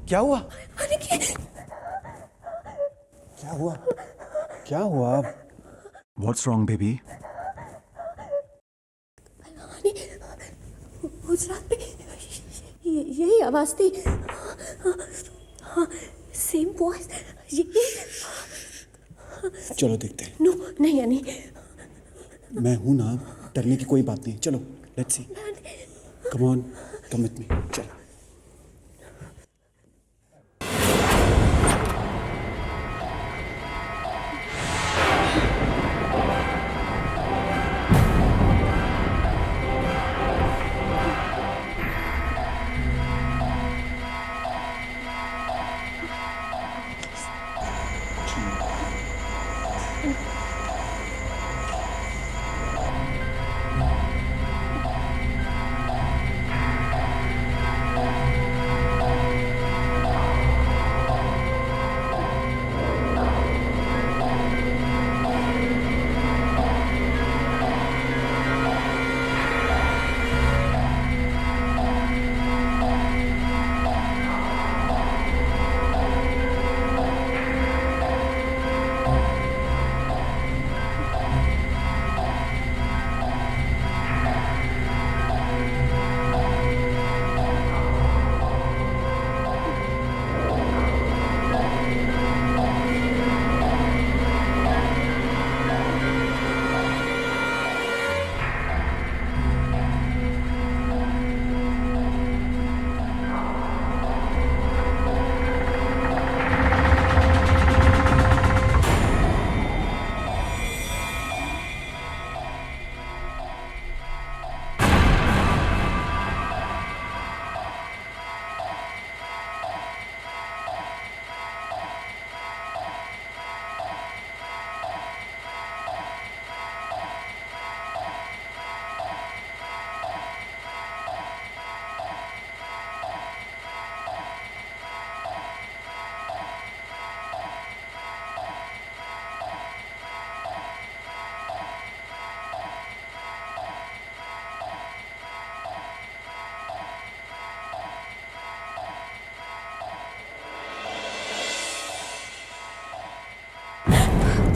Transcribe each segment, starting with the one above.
क्या हुआ? क्या हुआ? क्या हुआ? What's wrong, baby? उस रात पे यही आवाज थी। हाँ, सेम वॉइस। चलो देखते हैं। नो नहीं यानी मैं हूं ना, डरने की कोई बात नहीं। चलो let's see. Come on, come with me. चलो।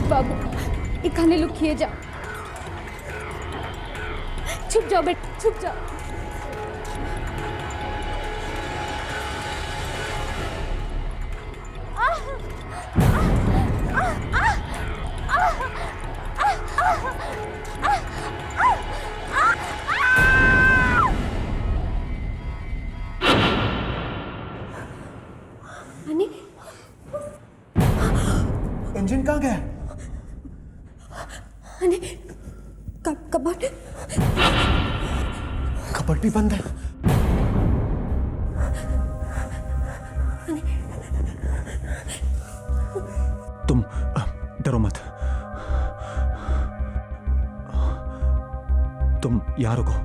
बाबू इखाने लुकिए जाओ। छुप जाओ बेटा, छुप जाओ। इंजन कहाँ गया? कबाट कपट भी बंद है। तुम डरो मत। तुम यहाँ रुको।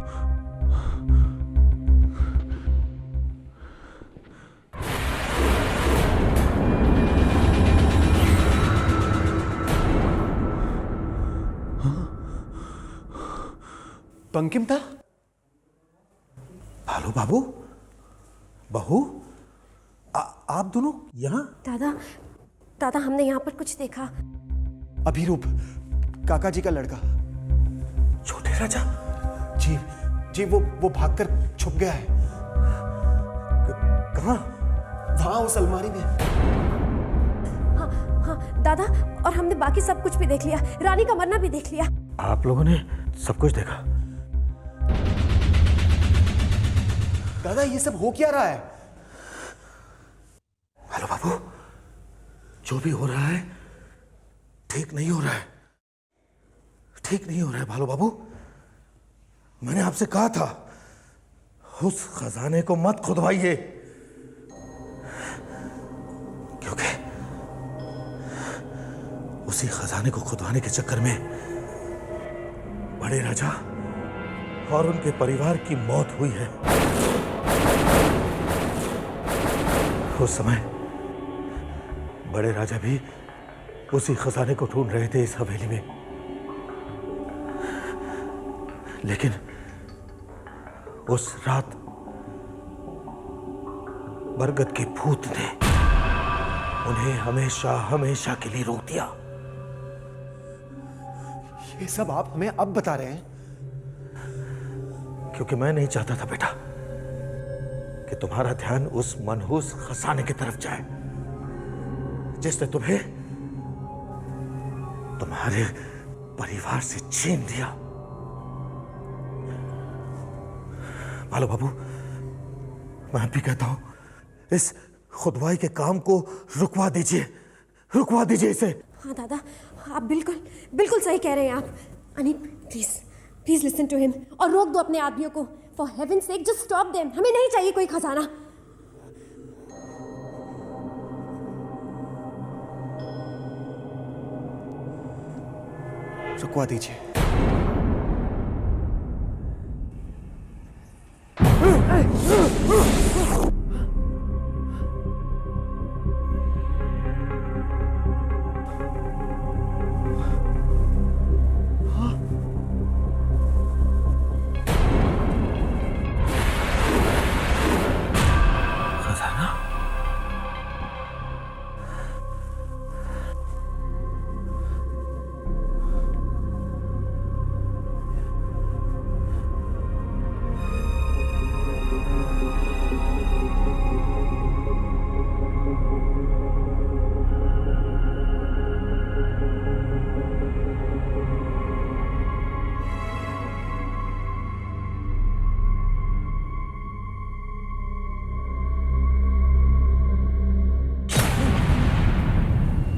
बंकिम था? हेलो बाबू, बहू, आप दोनों यहाँ? दादा हमने यहाँ पर कुछ देखा। अभिरूप, काका जी का लड़का। छोटे राजा? जी वो भागकर छुप गया है। कहाँ? वहाँ उस अलमारी में। हाँ दादा, और हमने बाकी सब कुछ भी देख लिया, रानी का मरना भी देख लिया। आप लोगों ने सब कुछ देखा? दादा ये सब हो क्या रहा है? हेलो बाबू, जो भी हो रहा है ठीक नहीं हो रहा है, ठीक नहीं हो रहा है भालू बाबू। मैंने आपसे कहा था उस खजाने को मत खुदवाइए, क्योंकि उसी खजाने को खुदवाने के चक्कर में बड़े राजा और उनके परिवार की मौत हुई है। उस समय बड़े राजा भी उसी खजाने को ढूंढ रहे थे इस हवेली में, लेकिन उस रात बरगद के भूत ने उन्हें हमेशा हमेशा के लिए रोक दिया। ये सब आप हमें अब बता रहे हैं? क्योंकि मैं नहीं चाहता था बेटा कि तुम्हारा ध्यान उस मनहूस खजाने की तरफ जाए जिसने तुम्हें तुम्हारे परिवार से छीन दिया। बालो बाबू, मैं भी कहता हूं, इस खुदवाई के काम को रुकवा दीजिए इसे। हाँ दादा, आप बिल्कुल बिल्कुल सही कह रहे हैं आप। Anip, please please listen to him और रोक दो अपने आदमियों को। For heaven sake just stop them. हमें नहीं चाहिए कोई खजाना। रुकवा दीजिए। खजाना?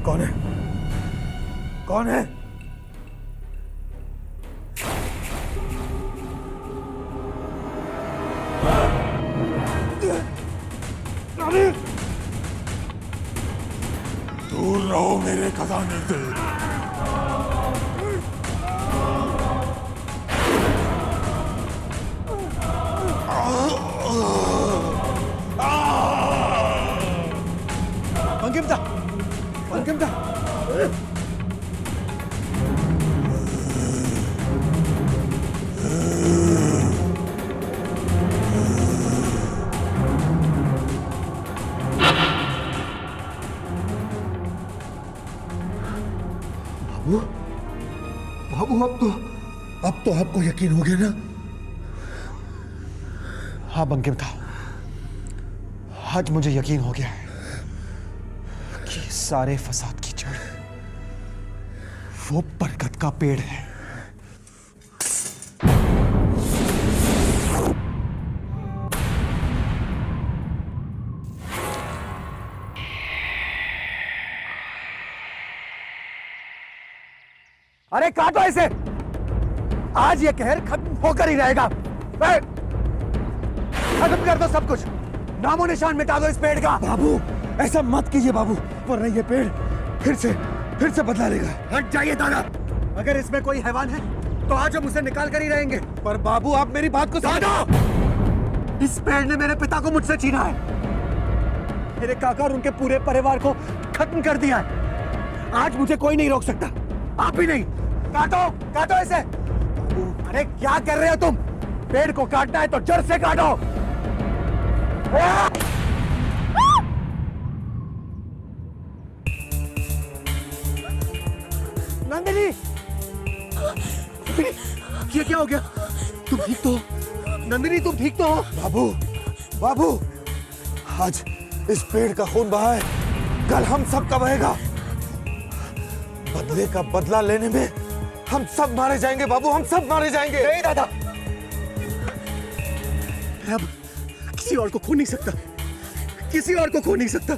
कौन है? कौन है? दूर रहो मेरे खजाने से। अंकिता, बाबू, अब तो आपको यकीन हो गया ना? हाँ बंकिम था, आज मुझे यकीन हो गया है कि सारे फसाद की जड़ वो बरगद का पेड़ है। अरे काटो इसे। आज ये कहर खत्म होकर ही रहेगा। खत्म कर दो सब कुछ, नामो निशान मिटा दो इस पेड़ का। बाबू, ऐसा मत कीजिए बाबू, वरना ये पेड़ फिर से बदला लेगा। हट जाइए दादा। अगर इसमें कोई हैवान है तो आज हम उसे निकाल कर ही रहेंगे। पर बाबू, आप मेरी बात को दादा, इस पेड़ ने मेरे पिता को मुझसे छीना है, मेरे काका और उनके पूरे परिवार को खत्म कर दिया है। आज मुझे कोई नहीं रोक सकता, आप भी नहीं। काटो इसे। अरे क्या कर रहे हो तुम? पेड़ को काटना है तो जड़ से काटो। नंदिनी, ये क्या हो गया? तुम ठीक तो हो? नंदिनी, तुम ठीक तो हो? बाबू, आज इस पेड़ का खून बहा है, कल हम सब का बहेगा। बदले का बदला लेने में हम सब मारे जाएंगे बाबू, हम सब मारे जाएंगे। नहीं दादा, मैं अब किसी और को खो नहीं सकता, किसी और को खो नहीं सकता।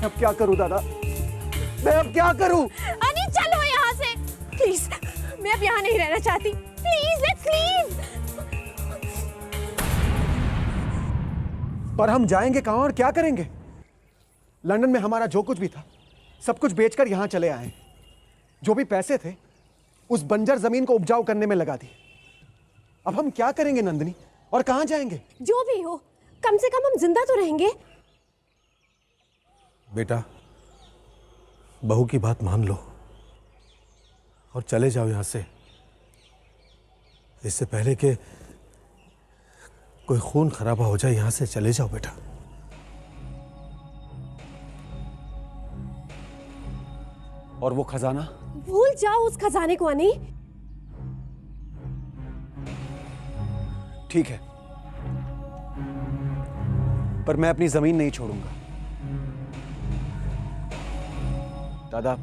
अब क्या करूं दादा, मैं अब क्या करूं? अनी चलो यहाँ से प्लीज। मैं अब यहाँ नहीं रहना चाहती। Please let's leave. पर हम जाएंगे कहां और क्या करेंगे? लंदन में हमारा जो कुछ भी था सब कुछ बेचकर यहां चले आए। जो भी पैसे थे उस बंजर जमीन को उपजाऊ करने में लगा दिए। अब हम क्या करेंगे नंदिनी, और कहां जाएंगे? जो भी हो, कम से कम हम जिंदा तो रहेंगे। बेटा, बहू की बात मान लो और चले जाओ यहां से, इससे पहले कि कोई खून खराबा हो जाए, यहां से चले जाओ बेटा। और वो खजाना? भूल जाओ उस खजाने को अनी। ठीक है, पर मैं अपनी जमीन नहीं छोड़ूंगा। दादा,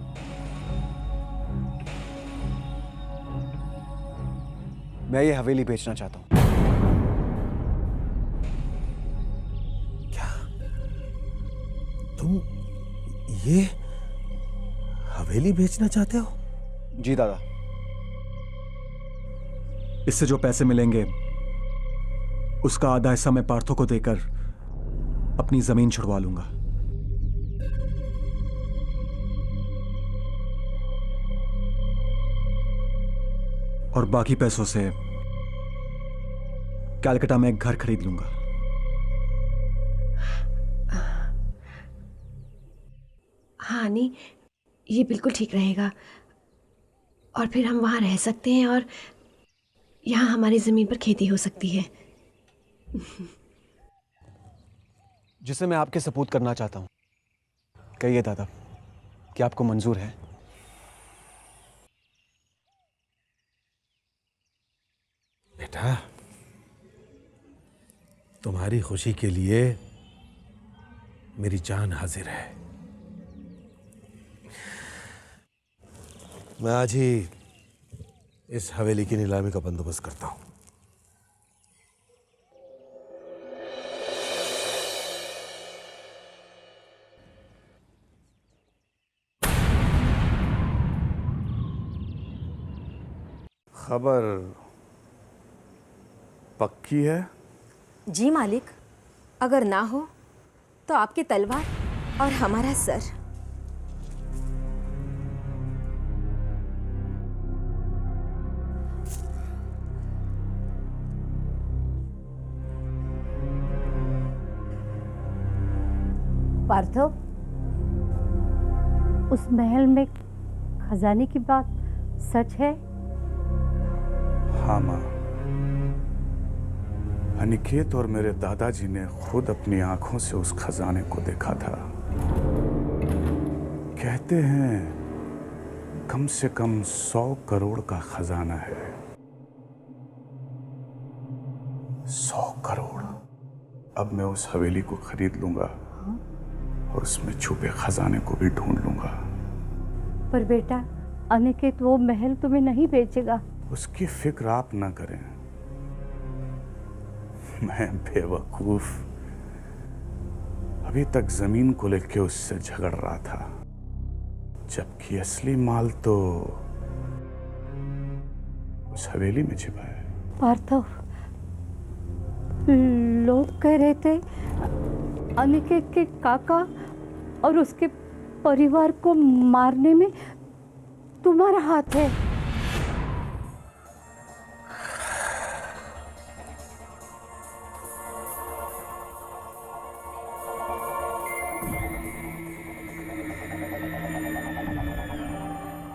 मैं ये हवेली बेचना चाहता हूं। क्या तुम ये हवेली बेचना चाहते हो? जी दादा, इससे जो पैसे मिलेंगे उसका आधा हिस्सा मैं पार्थो को देकर अपनी जमीन छुड़वा लूंगा। और बाकी पैसों से कलकत्ता में एक घर खरीद लूंगा। हाँ अनी, ये बिल्कुल ठीक रहेगा। और फिर हम वहाँ रह सकते हैं और यहाँ हमारी ज़मीन पर खेती हो सकती है। जिसे मैं आपके सपूत करना चाहता हूं। कहिए दादा, क्या आपको मंजूर है? बेटा, तुम्हारी खुशी के लिए मेरी जान हाजिर है। मैं आज ही इस हवेली की नीलामी का बंदोबस्त करता हूं। खबर पक्की है? जी मालिक, अगर ना हो तो आपकी तलवार और हमारा सर। पार्थो, उस महल में खजाने की बात सच है? हाँ माँ, अनिकेत और मेरे दादाजी ने खुद अपनी आंखों से उस खजाने को देखा था। कहते हैं कम से कम 100 करोड़ का खजाना है। 100 करोड़। अब मैं उस हवेली को खरीद लूंगा और उसमें छुपे खजाने को भी ढूंढ लूंगा। पर बेटा, अनिकेत वो महल तुम्हें नहीं बेचेगा। उसकी फिक्र आप ना करें। मैं बेवकूफ अभी तक जमीन को लेकर उससे झगड़ रहा था, जबकि असली माल तो उस हवेली में छिपा है। पार्थो, लोग कह रहे थे अनिकेत के काका और उसके परिवार को मारने में तुम्हारा हाथ है।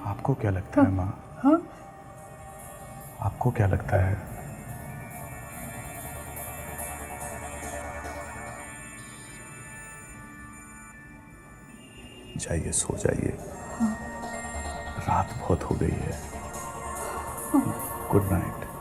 आपको क्या लगता है माँ? हाँ? आपको क्या लगता है? जाइए, सो जाइए। रात बहुत हो गई है। Good night.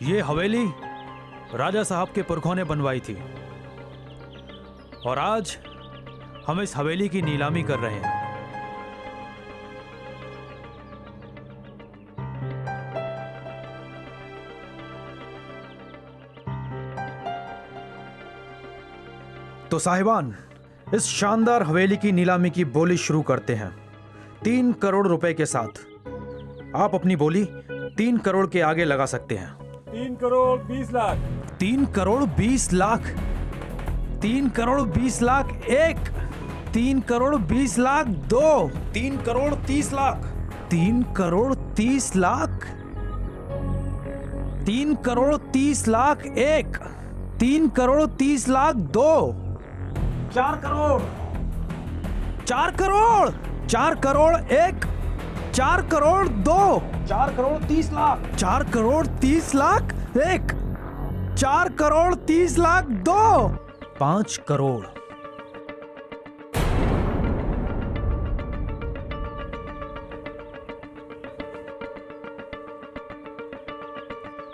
ये हवेली राजा साहब के पुरखों ने बनवाई थी और आज हम इस हवेली की नीलामी कर रहे हैं। तो साहिबान, इस शानदार हवेली की नीलामी की बोली शुरू करते हैं 3 करोड़ रुपए के साथ। आप अपनी बोली 3 करोड़ के आगे लगा सकते हैं। 3 करोड़ 20 लाख। 3 करोड़ 20 लाख। 3 करोड़ 20 लाख 1। 3 करोड़ 20 लाख 2। 3 करोड़ 30 लाख। 3 करोड़ 30 लाख। 3 करोड़ 30 लाख 1। 3 करोड़ 30 लाख 2। 4 करोड़। 4 करोड़। 4 करोड़ 1। 4 करोड़ 2। 4 करोड़ 30 लाख। 4 करोड़ 30 लाख 1। 4 करोड़ 30 लाख 2। 5 करोड़।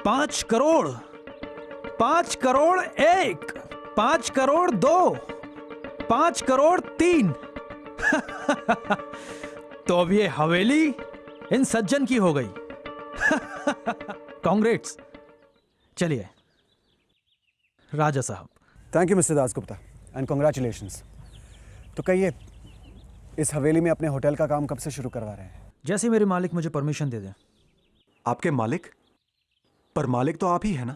5 करोड़। 5 करोड़ 1। 5 करोड़ 2। 5 करोड़ 3। तो अब ये हवेली इन सज्जन की हो गई। कांग्रेट्स। चलिए राजा साहब। Thank you mister Dasgupta and congratulations. तो कहिए, इस हवेली में अपने होटल का काम कब से शुरू करवा रहे हैं? जैसे मेरे मालिक मुझे परमिशन दे दें। आपके मालिक? पर मालिक तो आप ही है ना?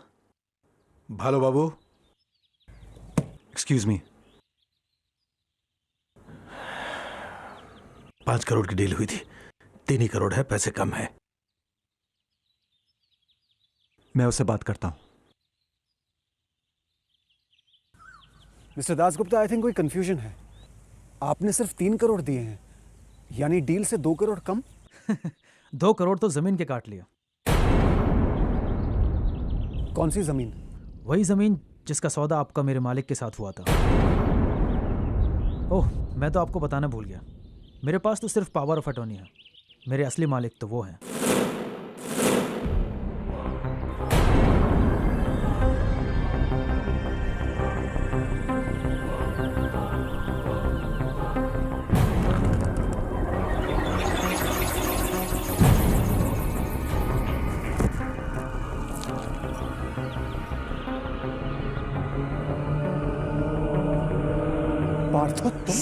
भालो बाबू, एक्सक्यूज मी। 5 करोड़ की डील हुई थी, 3 ही करोड़ है, पैसे कम है। मैं उससे बात करता हूं। मिस्टर दासगुप्ता, आई थिंक कोई कंफ्यूजन है। आपने सिर्फ 3 करोड़ दिए हैं, यानी डील से 2 करोड़ कम। 2 करोड़ तो जमीन के काट लिया। कौन सी जमीन? वही जमीन जिसका सौदा आपका मेरे मालिक के साथ हुआ था। ओह, मैं तो आपको बताना भूल गया, मेरे पास तो सिर्फ पावर ऑफ अटॉर्नी है। मेरे असली मालिक तो वो हैं। पार्थो, तुम?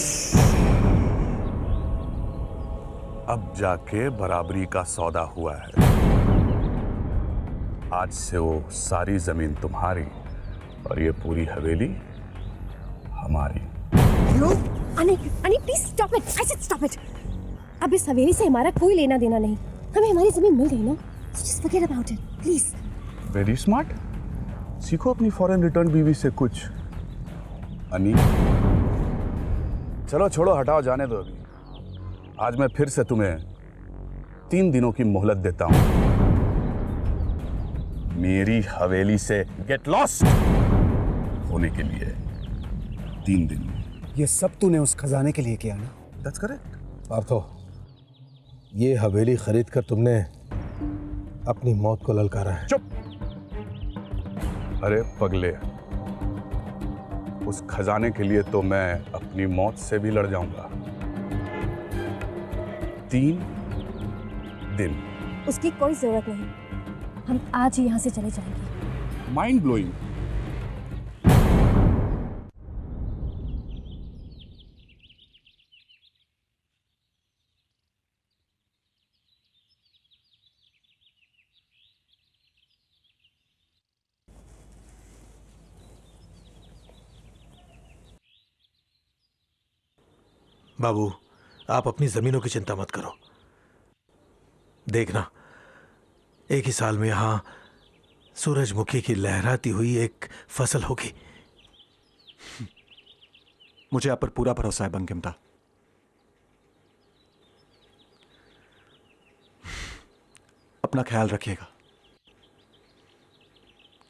अब जाके बराबरी का सौदा हुआ है। आज से वो सारी जमीन तुम्हारी और ये पूरी हवेली हमारी। Anik please stop it. I said stop it. अब इस हवेली से हमारा कोई लेना देना नहीं। हमें हमारी जमीन मिल गई ना, so just forget about it please. Very smart. सीखो अपनी फॉरेन रिटर्न बीवी से कुछ। अनी, चलो छोड़ो, हटाओ, जाने दो। अभी आज मैं फिर से तुम्हें 3 दिनों की मोहलत देता हूं। मेरी हवेली से गेट लॉस्ट होने के लिए 3 दिन। ये सब तूने उस खजाने के लिए किया ना? That's correct. पार्थो, ये हवेली खरीद कर तुमने अपनी मौत को ललकारा है। चुप। अरे पगले, उस खजाने के लिए तो मैं अपनी मौत से भी लड़ जाऊंगा। 3 दिन। उसकी कोई जरूरत नहीं, हम आज ही यहाँ से चले जाएंगे। Mind blowing. बाबू, आप अपनी जमीनों की चिंता मत करो। देखना, एक ही साल में यहां सूरजमुखी की लहराती हुई एक फसल होगी। मुझे आप पर पूरा भरोसा है बंकिमता। अपना ख्याल रखिएगा।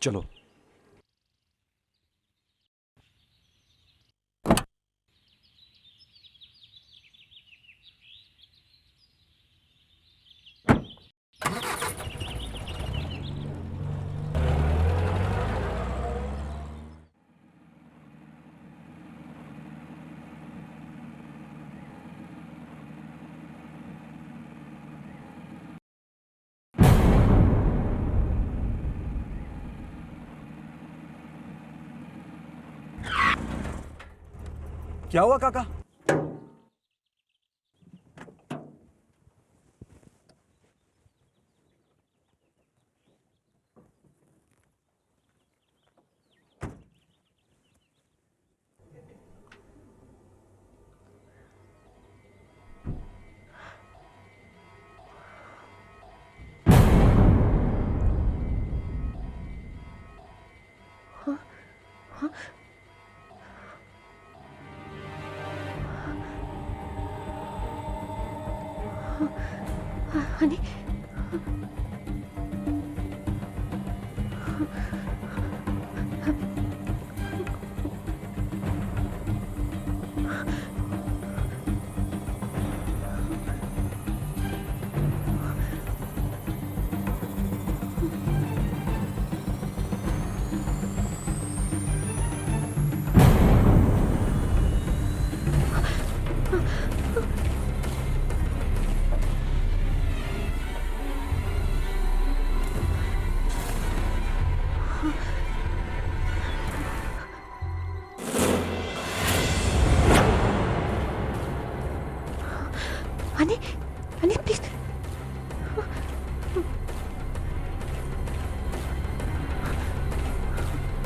चलो। क्या हुआ काका? Honey, honey, honey please.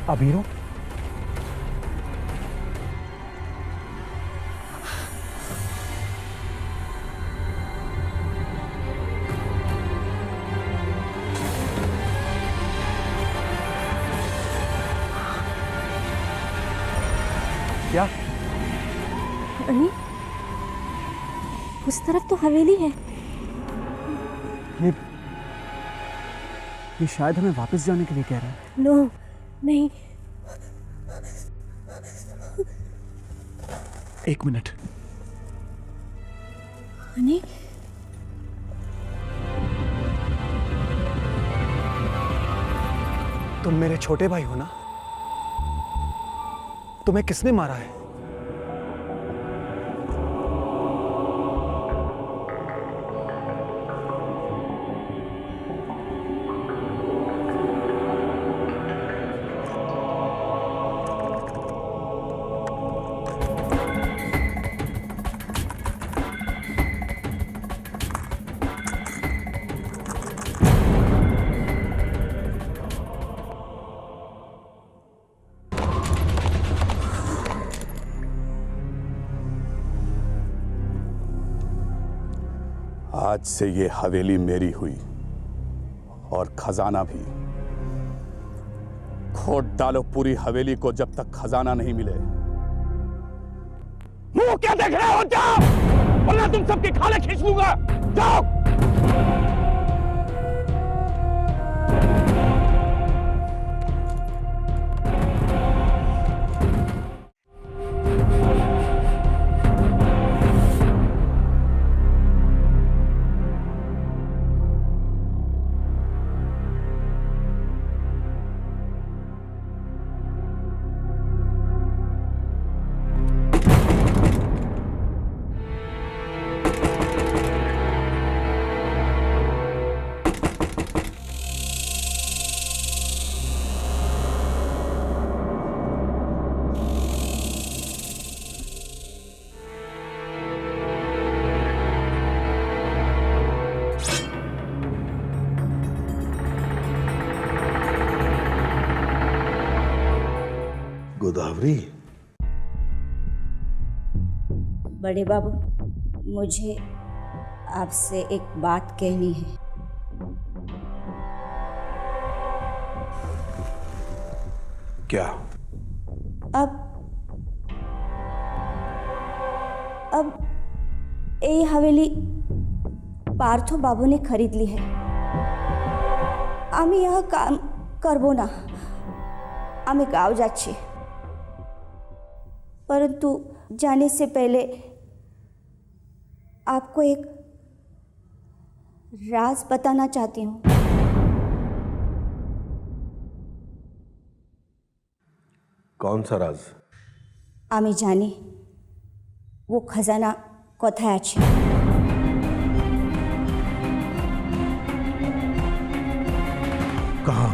Abiro, क्या? अनी, उस तरफ तो हवेली है। ये शायद हमें वापस जाने के लिए कह रहा है। नो, नहीं। एक मिनट। अनी, तुम मेरे छोटे भाई हो ना? तुम्हें किसने मारा है? आज से ये हवेली मेरी हुई और खजाना भी। खोद डालो पूरी हवेली को जब तक खजाना नहीं मिले। मुंह क्या देख रहे हो? जाओ, वरना तुम सबकी खाले खींच लूंगा। जाओ। गोदावरी, बड़े बाबू, मुझे आपसे एक बात कहनी है। क्या? अब ये हवेली पार्थो बाबू ने खरीद ली है। आमी यह काम करबो ना, आमी गाँव जाच्छी। परंतु जाने से पहले आपको एक राज बताना चाहती हूँ। कौन सा राज? आमी जानी वो खजाना कोथाय आछे। कहाँ?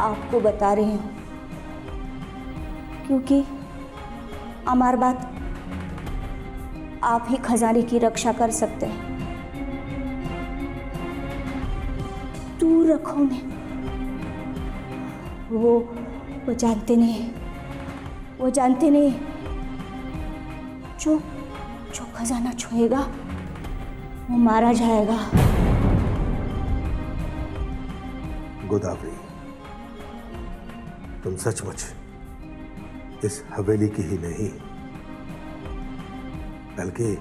आपको बता रही हूँ, क्योंकि हमारी बात आप ही खजाने की रक्षा कर सकते हैं। दूर रखो मैं, वो जानते नहीं, वो जानते नहीं, जो खजाना छुएगा वो मारा जाएगा। गोदावरी, तुम सचमुच इस हवेली की ही नहीं बल्कि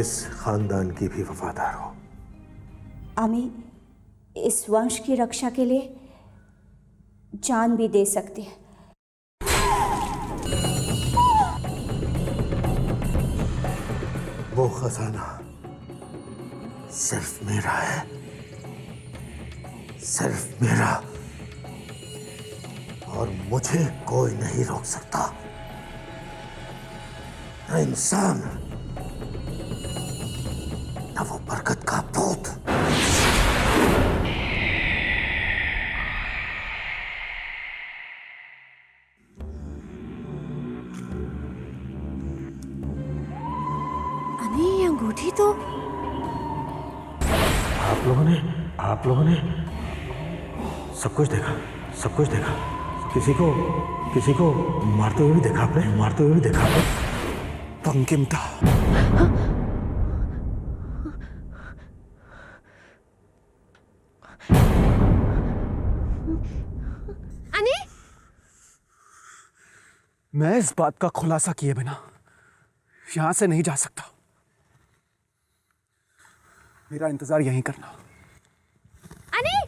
इस खानदान की भी वफादार हो। आमी इस वंश की रक्षा के लिए जान भी दे सकती है। वो खजाना सिर्फ मेरा है, सिर्फ मेरा, और मुझे कोई नहीं रोक सकता। न इंसान, न वो बरकत का भूत। अरे ये अंगूठी तो आप लोगों ने सब कुछ देखा, सब कुछ देखा। किसी को मारते हुए भी देखा आपने, मारते हुए भी देखा आपने। पंकिम था। अनी, मैं इस बात का खुलासा किए बिना यहां से नहीं जा सकता। मेरा इंतजार यहीं करना। अनी,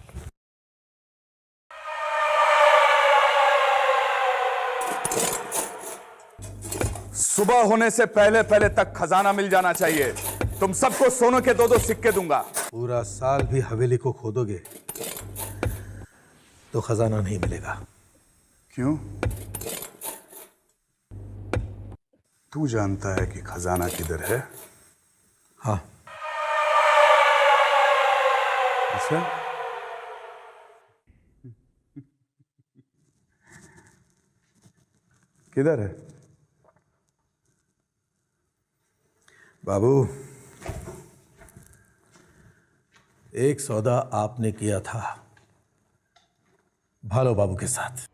सुबह होने से पहले पहले तक खजाना मिल जाना चाहिए। तुम सबको सोने के 2-2 सिक्के दूंगा। पूरा साल भी हवेली को खोदोगे तो खजाना नहीं मिलेगा। क्यों? तू जानता है कि खजाना किधर है? हाँ। अच्छा, किधर है? बाबू, एक सौदा आपने किया था भालो बाबू के साथ।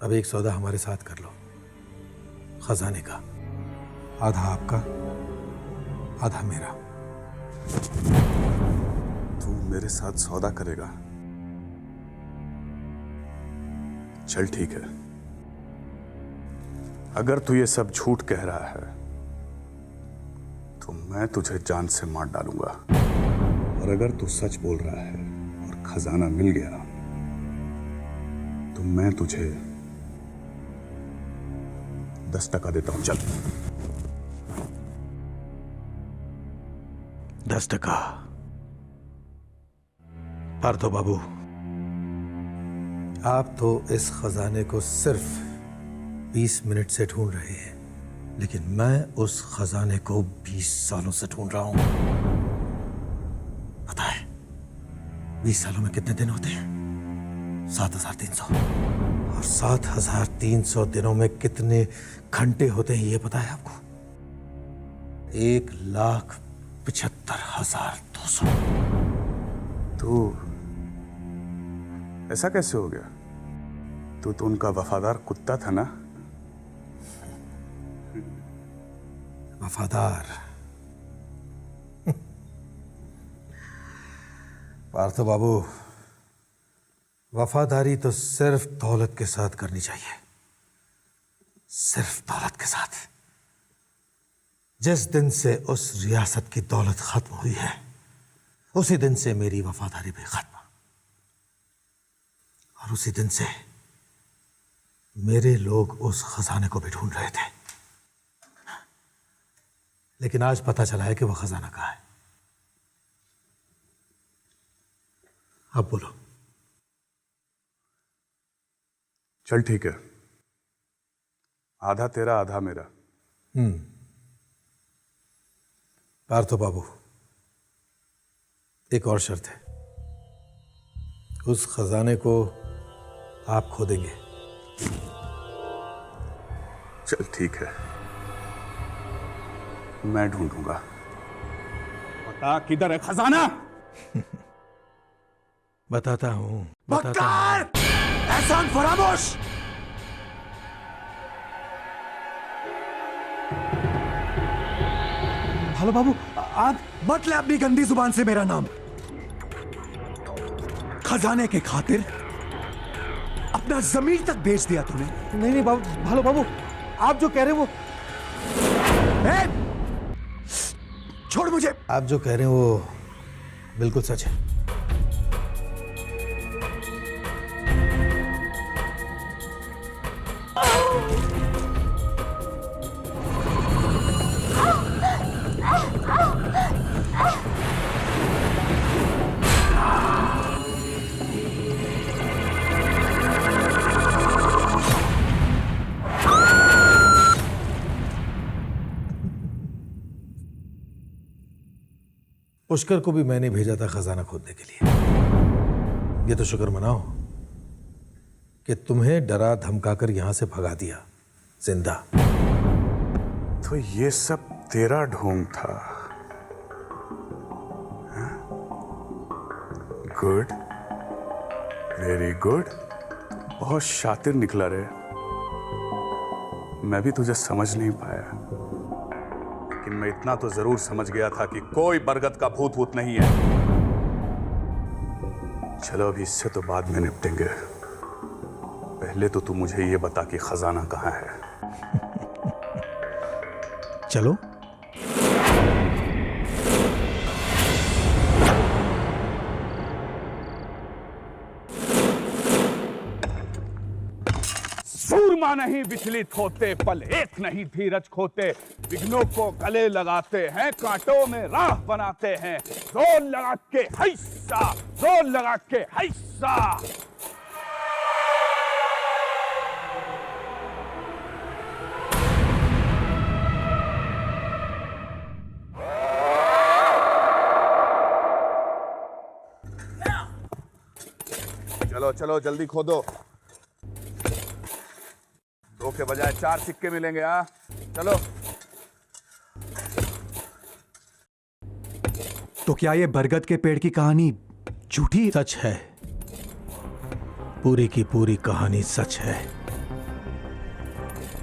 अब एक सौदा हमारे साथ कर लो, खजाने का। आधा आपका, आधा मेरा। तू मेरे साथ सौदा करेगा? चल ठीक है। अगर तू ये सब झूठ कह रहा है तो मैं तुझे जान से मार डालूंगा, और अगर तू सच बोल रहा है और खजाना मिल गया तो मैं तुझे 10% देता हूं। चल। 10%? पार्थो बाबू, आप तो इस खजाने को सिर्फ 20 मिनट से ढूंढ रहे हैं, लेकिन मैं उस खजाने को 20 सालों से ढूंढ रहा हूं। पता है 20 सालों में कितने दिन होते हैं? 7300। और 7300 दिनों में कितने घंटे होते हैं ये पता है आपको? 1,75,200। तू ऐसा कैसे हो गया? तू तो उनका वफादार कुत्ता था ना? वफादार? पार्थो बाबू, वफादारी तो सिर्फ दौलत के साथ करनी चाहिए, सिर्फ दौलत के साथ। जिस दिन से उस रियासत की दौलत खत्म हुई है उसी दिन से मेरी वफादारी भी खत्म, और उसी दिन से मेरे लोग उस खजाने को भी ढूंढ रहे थे, लेकिन आज पता चला है कि वह खजाना कहाँ है। अब बोलो। चल ठीक है, आधा तेरा आधा मेरा। पार्थो बाबू, एक और शर्त है। उस खजाने को आप खोदेंगे। चल ठीक है, मैं ढूंढूंगा। बता किधर है खजाना? बताता हूँ। बकर! एहसान फरामोश! हेलो बाबू, आप मत ले अपनी गंदी जुबान से मेरा नाम। खजाने के खातिर अपना जमीन तक बेच दिया तूने। नहीं नहीं बाबू, भालो बाबू, आप जो कह रहे हैं वो छोड़ मुझे। आप जो कह रहे हैं वो बिल्कुल सच है। पुष्कर को भी मैंने भेजा था खजाना खोदने के लिए। ये तो शुक्र मनाओ कि तुम्हें डरा धमकाकर यहां से भगा दिया जिंदा। तो ये सब तेरा ढोंग था? गुड, वेरी गुड, बहुत शातिर निकला रे। मैं भी तुझे समझ नहीं पाया, लेकिन मैं इतना तो जरूर समझ गया था कि कोई बरगद का भूत वूत नहीं है। चलो अभी इससे तो बाद में निपटेंगे। पहले तो तू मुझे ये बता कि खजाना कहाँ है। चलो। सूरमा नहीं विचलित होते, पल एक नहीं धीरज खोते। विघ्नों को गले लगाते हैं, कांटों में राह बनाते हैं। जोर लगा के हैसा, जोर लगा के हैसा। चलो चलो जल्दी खोदो। 2 के बजाय 4 सिक्के मिलेंगे। हाँ चलो। तो क्या ये बरगद के पेड़ की कहानी झूठी है? सच है, पूरी की पूरी कहानी सच है।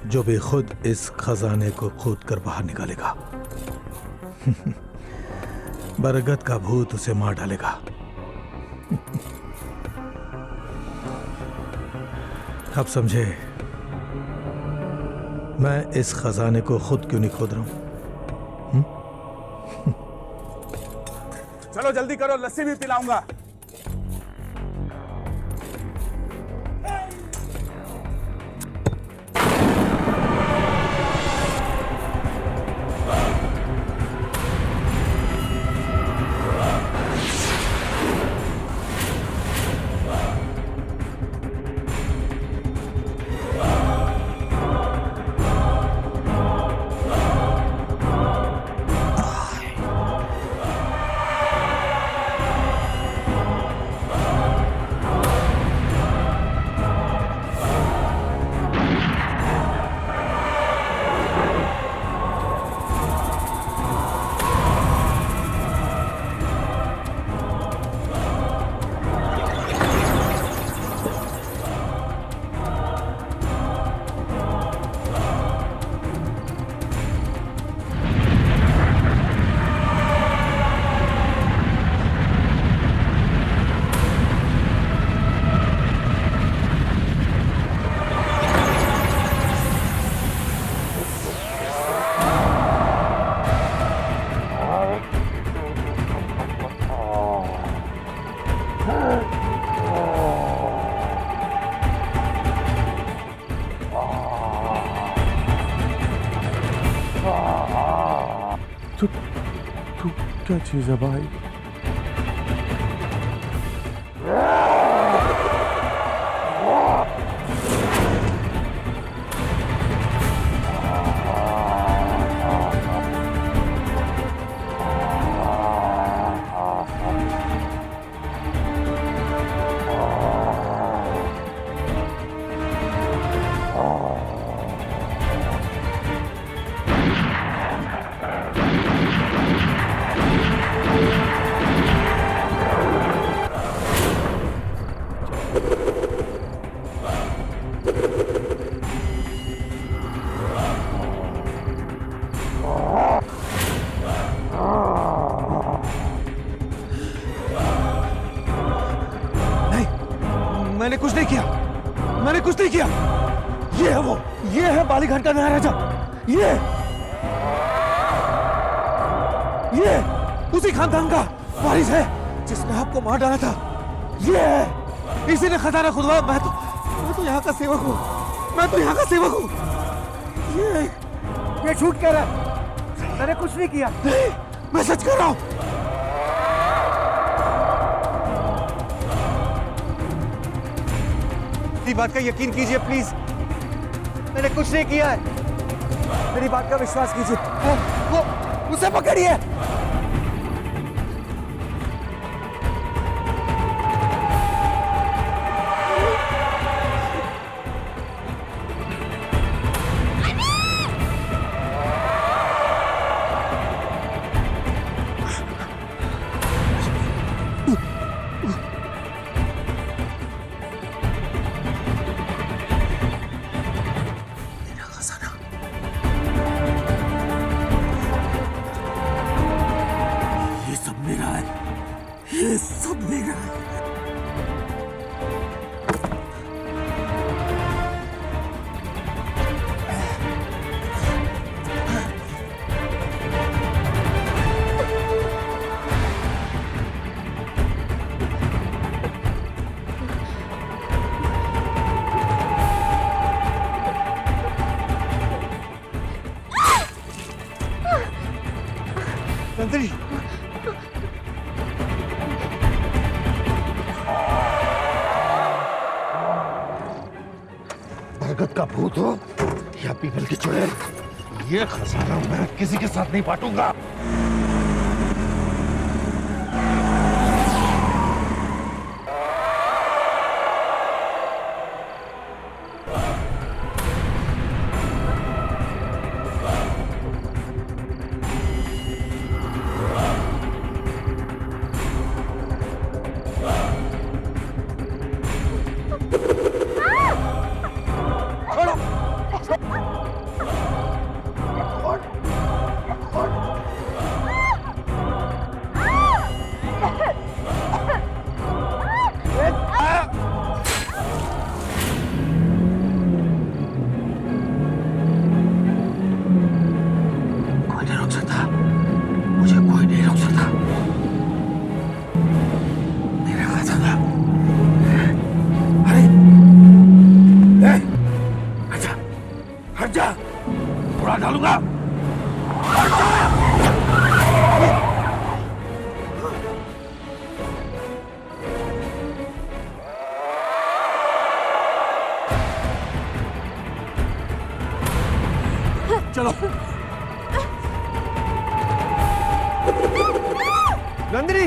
जो भी खुद इस खजाने को खोद कर बाहर निकालेगा बरगद का भूत उसे मार डालेगा। अब समझे मैं इस खजाने को खुद क्यों नहीं खोद रहा हूं? चलो जल्दी करो, लस्सी भी पिलाऊंगा। तू क्या चीज है भाई? मैंने कुछ नहीं किया, मैंने कुछ नहीं किया। ये है वो, ये है बालीघाट का नया राजा। ये उसी खानदान का वारिस है जिसने आपको मार डाला था। ये है, इसी ने खजाना खुदवाया। मैं तो यहाँ का सेवक हूँ, मैं तो यहाँ का सेवक हूँ। ये झूठ कह रहा है, मैंने कुछ नहीं किया। नहीं, मैं सच कह रहा हूँ। मेरी बात का यकीन कीजिए प्लीज, मैंने कुछ नहीं किया है। मेरी बात का विश्वास कीजिए। वो उसे पकड़िए। ये सब मेरा है। नंदिनी, बरगद का भूत हो या पीपल की चुड़ैल, ये खजाना मैं किसी के साथ नहीं बांटूंगा। चलो नंदिनी,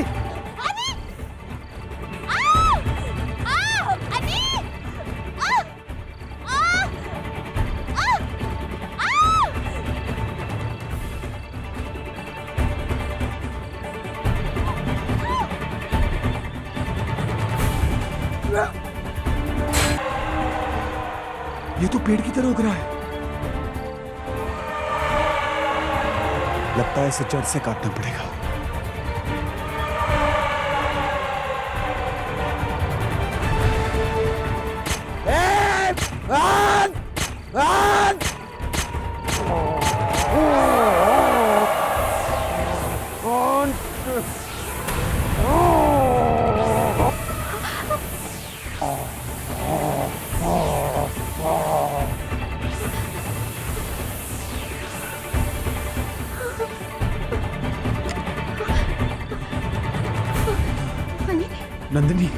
ये तो पेड़ की तरह उग रहा है। लगता है इसे जड़ से काटना पड़ेगा। नंदिनी,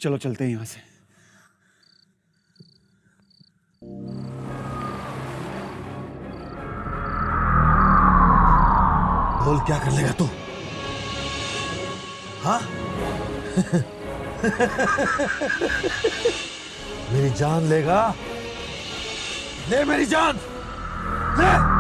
चलो चलते हैं यहां से। बोल क्या कर लेगा तू? हाँ? मेरी जान लेगा? ले मेरी जान, ले!